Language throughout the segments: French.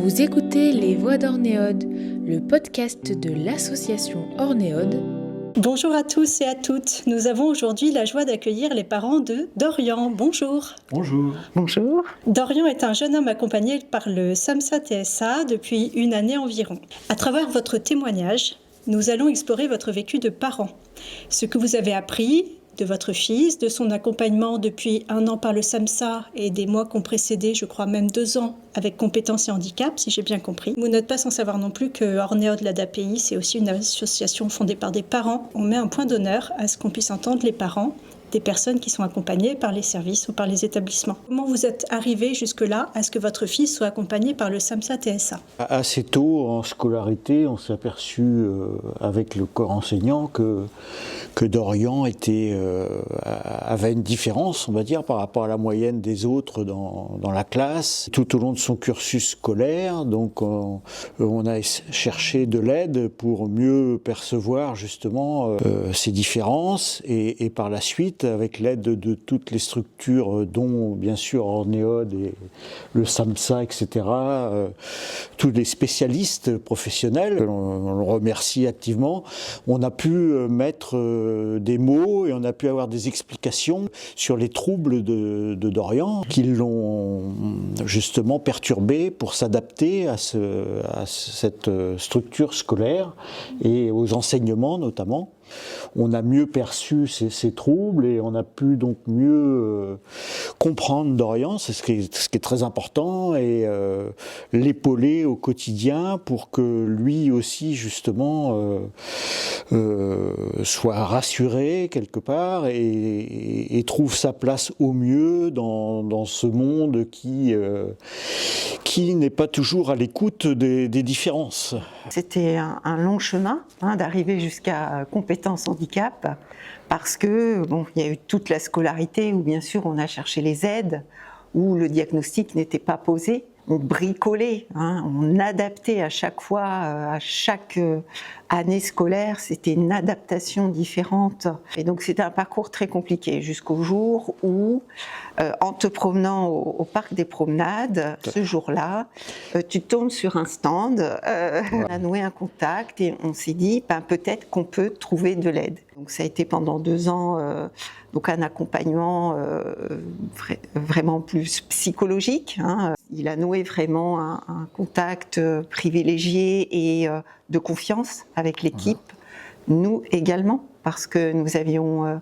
Vous écoutez Les Voix d'Ornéode, le podcast de l'association Ornéode. Bonjour à tous et à toutes. Nous avons aujourd'hui la joie d'accueillir les parents de Dorian. Bonjour. Bonjour. Bonjour. Dorian est un jeune homme accompagné par le SAMSA-TSA depuis une année environ. À travers votre témoignage, nous allons explorer votre vécu de parent. Ce que vous avez appris de votre fils, de son accompagnement depuis 1 an par le SAMSA et des mois qui ont précédé, je crois même 2 ans, avec compétences et handicap, si j'ai bien compris. Vous n'êtes pas sans savoir non plus que Ornéode l'ADAPI, c'est aussi une association fondée par des parents. On met un point d'honneur à ce qu'on puisse entendre les parents des personnes qui sont accompagnées par les services ou par les établissements. Comment vous êtes arrivé jusque-là à ce que votre fils soit accompagné par le SAMSA-TSA ? Assez tôt en scolarité, on s'est aperçu avec le corps enseignant que Dorian avait une différence, on va dire, par rapport à la moyenne des autres dans la classe. Tout au long de son cursus scolaire, donc on a cherché de l'aide pour mieux percevoir justement ces différences et par la suite, avec l'aide de toutes les structures, dont bien sûr Ornéode et le SAMSA, etc., tous les spécialistes professionnels, on le remercie activement, on a pu mettre des mots et on a pu avoir des explications sur les troubles de Dorian qui l'ont justement perturbé pour s'adapter à cette structure scolaire et aux enseignements notamment. On a mieux perçu ces troubles et on a pu donc mieux comprendre Dorian, c'est ce qui est très important, et l'épauler au quotidien pour que lui aussi justement soit rassuré quelque part et trouve sa place au mieux dans ce monde qui n'est pas toujours à l'écoute des différences. C'était un long chemin d'arriver jusqu'à compétences handicap parce que il y a eu toute la scolarité où bien sûr on a cherché les aides, où le diagnostic n'était pas posé. On bricolait, on adaptait à chaque fois, à chaque année scolaire, c'était une adaptation différente. Et donc c'était un parcours très compliqué jusqu'au jour où, en te promenant au parc des promenades, ce jour-là, tu tombes sur un stand, on a noué un contact et on s'est dit peut-être qu'on peut trouver de l'aide. Donc ça a été pendant 2 ans donc un accompagnement vraiment plus psychologique. Il a noué vraiment un contact privilégié et de confiance avec l'équipe. Nous également, parce que nous avions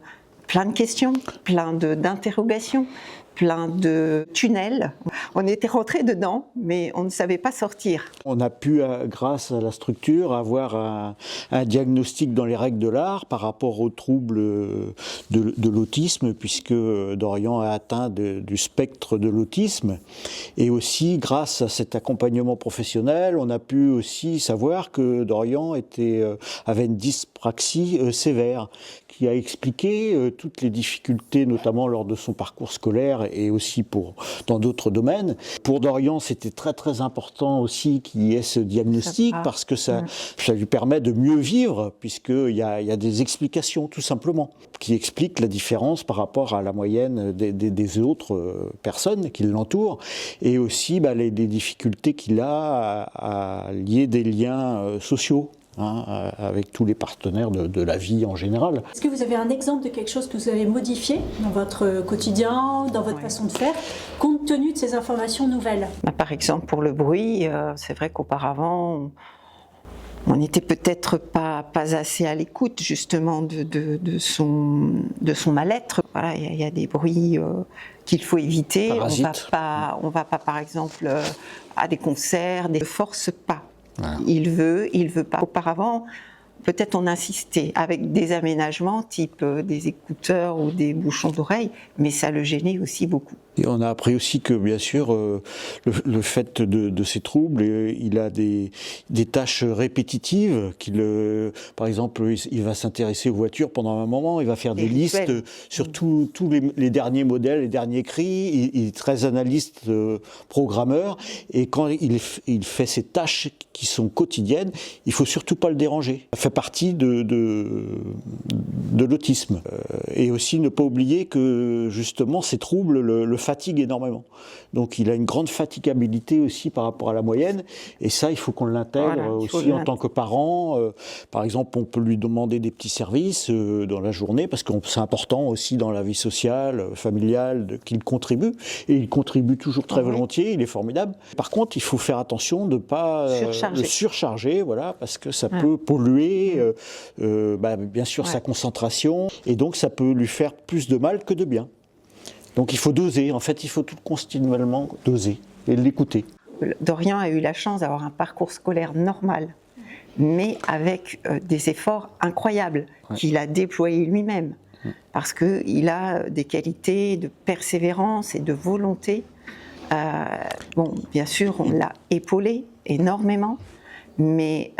plein de questions, plein d'interrogations, plein de tunnels. On était rentrés dedans, mais on ne savait pas sortir. On a pu, grâce à la structure, avoir un diagnostic dans les règles de l'art par rapport aux troubles de l'autisme, puisque Dorian a atteint du spectre de l'autisme. Et aussi, grâce à cet accompagnement professionnel, on a pu aussi savoir que Dorian avait une dyspraxie sévère, qui a expliqué toutes les difficultés, notamment lors de son parcours scolaire et aussi dans d'autres domaines. Pour Dorian, c'était très très important aussi qu'il y ait ce diagnostic parce que ça lui permet de mieux vivre, puisqu'il y a des explications tout simplement qui expliquent la différence par rapport à la moyenne des autres personnes qui l'entourent, et aussi les difficultés qu'il a à lier des liens sociaux avec tous les partenaires de la vie en général. Est-ce que vous avez un exemple de quelque chose que vous avez modifié dans votre quotidien, dans votre façon de faire, compte tenu de ces informations nouvelles ? Par exemple, pour le bruit, c'est vrai qu'auparavant, on n'était peut-être pas assez à l'écoute justement de son mal-être. Voilà, il y a des bruits qu'il faut éviter. Parasites. On va pas par exemple à des concerts, ne force pas. Voilà. Il veut pas. Auparavant, peut-être on insistait avec des aménagements type des écouteurs ou des bouchons d'oreilles, mais ça le gênait aussi beaucoup. Et on a appris aussi que, bien sûr, le fait de ces troubles, il a des tâches répétitives. Par exemple, il va s'intéresser aux voitures pendant un moment, il va faire des listes sur tous les derniers modèles, les derniers cris. Il est très analyste, programmeur. Et quand il fait ces tâches qui sont quotidiennes, il ne faut surtout pas le déranger. Ça fait partie de l'autisme. Et aussi ne pas oublier que, justement, ces troubles le fatigue énormément. Donc il a une grande fatigabilité aussi par rapport à la moyenne, et ça il faut qu'on l'intègre aussi en tant que parent. Par exemple, on peut lui demander des petits services dans la journée, parce que c'est important aussi dans la vie sociale, familiale, qu'il contribue, et il contribue toujours très volontiers, il est formidable. Par contre, il faut faire attention de ne pas le surcharger, voilà, parce que ça peut polluer, bien sûr, sa concentration, et donc ça peut lui faire plus de mal que de bien. Donc il faut doser, en fait il faut tout continuellement doser et l'écouter. Dorian a eu la chance d'avoir un parcours scolaire normal, mais avec des efforts incroyables qu'il a déployés lui-même, parce qu'il a des qualités de persévérance et de volonté. Bien sûr, on l'a épaulé énormément, mais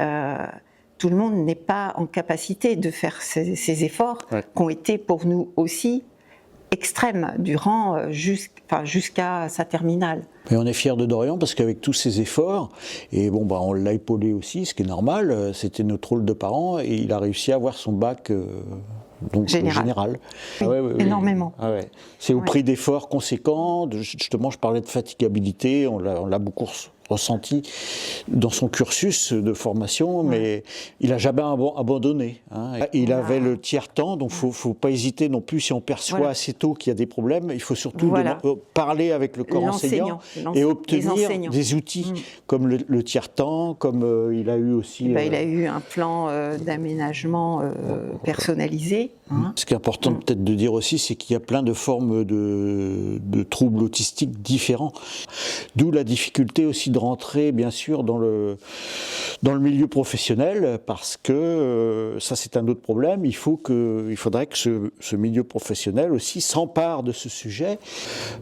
tout le monde n'est pas en capacité de faire ces efforts qui ont été pour nous aussi extrêmes durant jusqu'à sa terminale. Et on est fiers de Dorian parce qu'avec tous ses efforts, et on l'a épaulé aussi, ce qui est normal, c'était notre rôle de parents, et il a réussi à avoir son bac général. Oui, énormément. C'est au prix d'efforts conséquents. Justement, je parlais de fatigabilité, on l'a beaucoup ressenti dans son cursus de formation, mais il n'a jamais abandonné. Il avait le tiers-temps, donc il ne faut pas hésiter non plus, si on perçoit assez tôt qu'il y a des problèmes, il faut surtout parler avec le corps enseignant et obtenir des outils comme le tiers-temps, comme il a eu aussi... il a eu un plan d'aménagement personnalisé. Ce qui est important peut-être de dire aussi, c'est qu'il y a plein de formes de troubles autistiques différents. D'où la difficulté aussi de rentrer, bien sûr, dans le milieu professionnel, parce que ça, c'est un autre problème. Il faudrait que ce milieu professionnel aussi s'empare de ce sujet.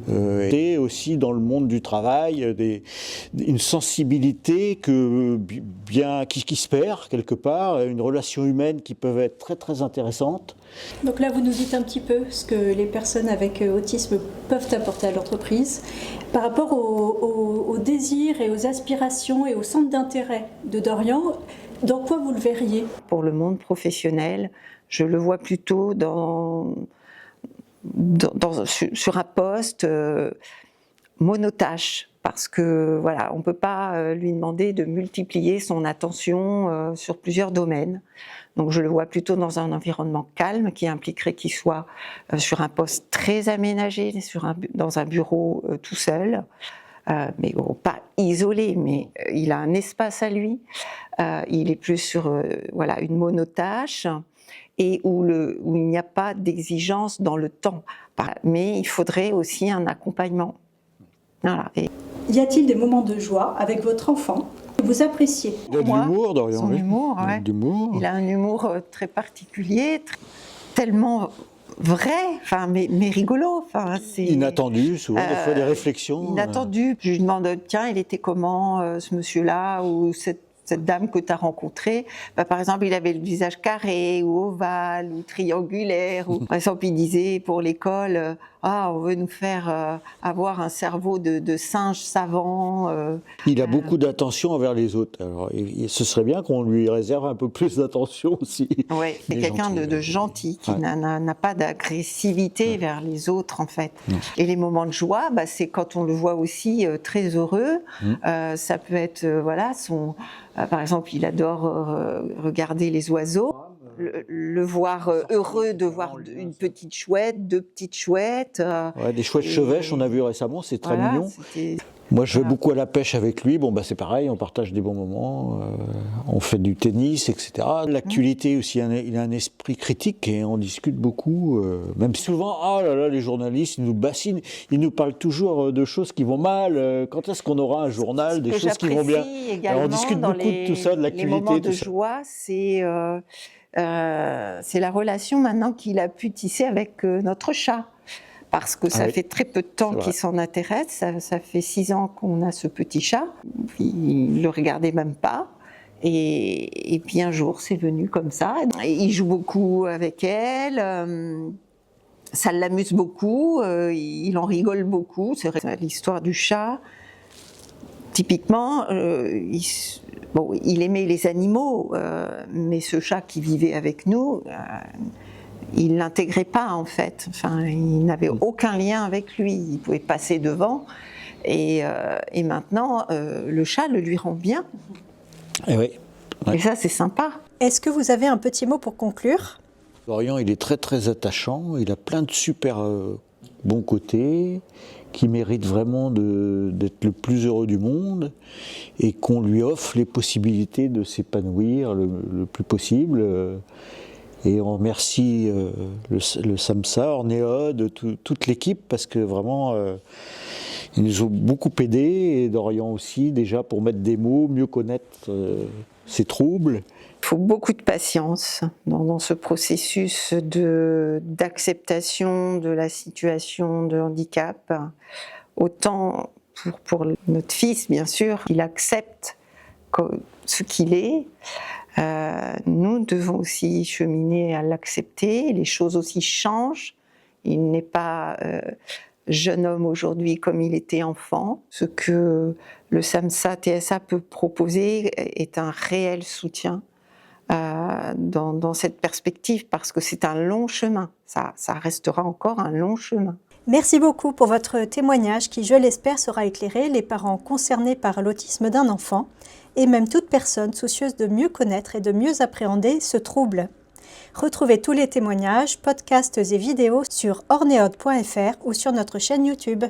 Et aussi dans le monde du travail, une sensibilité qui se perd quelque part, une relation humaine qui peut être très très intéressante. Donc là, vous nous dites un petit peu ce que les personnes avec autisme peuvent apporter à l'entreprise. Par rapport aux désirs et aux aspirations et aux centres d'intérêt de Dorian, dans quoi vous le verriez ? Pour le monde professionnel, je le vois plutôt sur un poste monotâche. Parce que on ne peut pas lui demander de multiplier son attention sur plusieurs domaines. Donc je le vois plutôt dans un environnement calme qui impliquerait qu'il soit sur un poste très aménagé, dans un bureau tout seul, mais pas isolé, mais il a un espace à lui. Il est plus sur une monotâche et où il n'y a pas d'exigence dans le temps. Mais il faudrait aussi un accompagnement. Y a-t-il des moments de joie avec votre enfant que vous appréciez ? Il a de l'humour, Dorian. Son humour, il a un humour très particulier, tellement vrai, mais rigolo. C'est inattendu, souvent, des fois des réflexions. Inattendu. Je lui demande, tiens, il était comment ce monsieur-là ou cette dame que tu as rencontrée, par exemple, il avait le visage carré ou ovale ou triangulaire. Par exemple, il disait pour l'école, on veut nous faire avoir un cerveau de singe savant. Il a beaucoup d'attention envers les autres. Alors, ce serait bien qu'on lui réserve un peu plus d'attention aussi. Oui, c'est quelqu'un de gentil, qui n'a pas d'agressivité vers les autres, en fait. Et les moments de joie, c'est quand on le voit aussi très heureux. Ça peut être, par exemple, il adore regarder les oiseaux. Le voir heureux de voir une petite chouette, deux petites chouettes. Des chouettes chevêches, on a vu récemment, c'est très mignon. Moi, je vais beaucoup à la pêche avec lui. C'est pareil, on partage des bons moments, on fait du tennis, etc. L'actualité aussi, il a un esprit critique et on discute beaucoup. Même souvent, les journalistes, ils nous bassinent, ils nous parlent toujours de choses qui vont mal. Quand est-ce qu'on aura un journal, des choses qui vont bien ? Alors, on discute beaucoup de tout ça, de l'actualité. Les moments de joie, c'est la relation maintenant qu'il a pu tisser avec notre chat. Parce que ça fait très peu de temps qu'il s'en intéresse. Ça fait 6 ans qu'on a ce petit chat. Il ne le regardait même pas. Et puis un jour, c'est venu comme ça. Il joue beaucoup avec elle. Ça l'amuse beaucoup. Il en rigole beaucoup. C'est l'histoire du chat. Typiquement, il aimait les animaux. Mais ce chat qui vivait avec nous il l'intégrait pas en fait. Enfin, il n'avait aucun lien avec lui. Il pouvait passer devant. Et maintenant, le chat le lui rend bien. Et oui. Ouais. Et ça, c'est sympa. Est-ce que vous avez un petit mot pour conclure ? Dorian, il est très très attachant, il a plein de super bons côtés, qui méritent vraiment d'être le plus heureux du monde, et qu'on lui offre les possibilités de s'épanouir le plus possible. Et on remercie le SAMSA, Ornéode, toute l'équipe, parce que vraiment, ils nous ont beaucoup aidés, et Dorian aussi, déjà pour mettre des mots, mieux connaître ses troubles. Il faut beaucoup de patience dans ce processus d'acceptation de la situation de handicap. Autant pour notre fils, bien sûr, il accepte ce qu'il est. Nous devons aussi cheminer à l'accepter. Les choses aussi changent. Il n'est pas jeune homme aujourd'hui comme il était enfant. Ce que le SAMSA TSA peut proposer est un réel soutien dans cette perspective, parce que c'est un long chemin. Ça restera encore un long chemin. Merci beaucoup pour votre témoignage qui, je l'espère, saura éclairer les parents concernés par l'autisme d'un enfant et même toute personne soucieuse de mieux connaître et de mieux appréhender ce trouble. Retrouvez tous les témoignages, podcasts et vidéos sur orneode.fr ou sur notre chaîne YouTube.